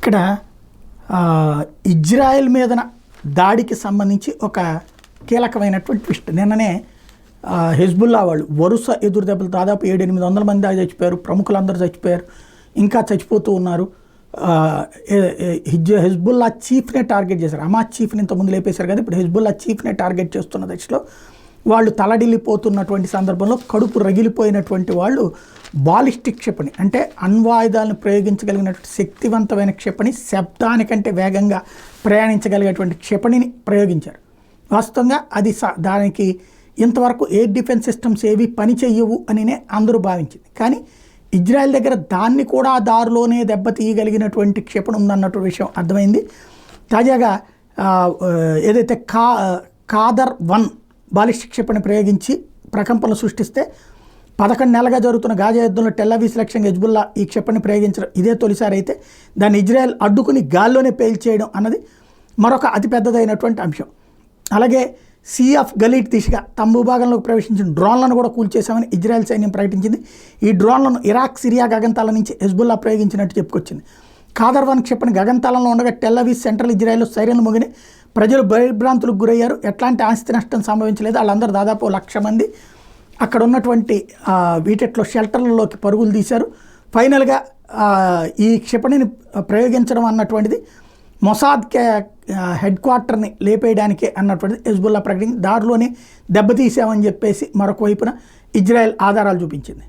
ఇక్కడ ఇజ్రాయెల్ మీదన దాడికి సంబంధించి ఒక కీలకమైనటువంటి ట్విస్ట్. నిన్ననే హెజ్బుల్లా వాళ్ళు వరుస ఎదురు దెబ్బలు దాదాపు 700-800 మంది దాకా చచ్చిపోయారు, ప్రముఖులందరూ చచ్చిపోయారు, ఇంకా చచ్చిపోతూ ఉన్నారు. హెజ్బుల్లా చీఫ్నే టార్గెట్ చేశారు. హమాస్ చీఫ్ని ఇంతకుముందు లేపేశారు కదా, ఇప్పుడు హెజ్బుల్లా చీఫ్నే టార్గెట్ చేస్తున్న దశలో వాళ్ళు తలడిల్లిపోతున్నటువంటి సందర్భంలో కడుపు రగిలిపోయినటువంటి వాళ్ళు బాలిస్టిక్ క్షిపణి అంటే అణ్వాయుధాలను ప్రయోగించగలిగినటువంటి శక్తివంతమైన క్షిపణి, శబ్దానికంటే వేగంగా ప్రయాణించగలిగేటువంటి క్షిపణిని ప్రయోగించారు. వాస్తవంగా అది దానికి ఇంతవరకు ఎయిర్ డిఫెన్స్ సిస్టమ్స్ ఏవి పని చెయ్యవు అనినే అందరూ భావించింది. కానీ ఇజ్రాయెల్ దగ్గర దాన్ని కూడా దారిలోనే దెబ్బతీయగలిగినటువంటి క్షిపణి ఉందన్నటువంటి విషయం అర్థమైంది. తాజాగా ఏదైతే ఖాదర్-1 బాలిస్టిక్ క్షిపణి ప్రయోగించి ప్రకంపనలు సృష్టిస్తే 11 నెలలుగా జరుగుతున్న గాజా యుద్ధంలో టెల్-అవీవ్ లక్ష్యంగా హెజ్బుల్లా ఈ క్షిపణిని ప్రయోగించడం ఇదే తొలిసారి అయితే దాన్ని ఇజ్రాయెల్ అడ్డుకుని గాల్లోనే పేల్చేయడం అన్నది మరొక అతిపెద్దదైనటువంటి అంశం. అలాగే సీ ఆఫ్ గలీట్ దిశగా తమ భూభాగంలోకి ప్రవేశించిన డ్రోన్లను కూడా కూల్చేశామని ఇజ్రాయెల్ సైన్యం ప్రకటించింది. ఈ డ్రోన్లను ఇరాక్, సిరియా గగనతల నుంచి హెజ్బుల్లా ప్రయోగించినట్టు చెప్పుకొచ్చింది. ఖాదర్-1 క్షిపణి గగనతలంలో ఉండగా టెల్-అవీవ్ సెంట్రల్ ఇజ్రాయెల్లో సైరన్లు మోగినాయి. ప్రజలు భయభ్రాంతులకు గురయ్యారు. ఎట్లాంటి ఆస్తి నష్టం సంభవించలేదు. వాళ్ళందరూ దాదాపు 1,00,000 మంది అక్కడ ఉన్నటువంటి వీటిలో షెల్టర్లలోకి పరుగులు తీశారు. ఫైనల్గా ఈ క్షిపణిని ప్రయోగించడం అన్నటువంటిది మొసాద్ హెడ్ క్వార్టర్ని లేపేయడానికే అన్నటువంటిది హెజ్బుల్లా ప్రకటించి దారిలోనే దెబ్బతీసామని చెప్పేసి మరొక వైపున ఇజ్రాయెల్ ఆధారాలు చూపించింది.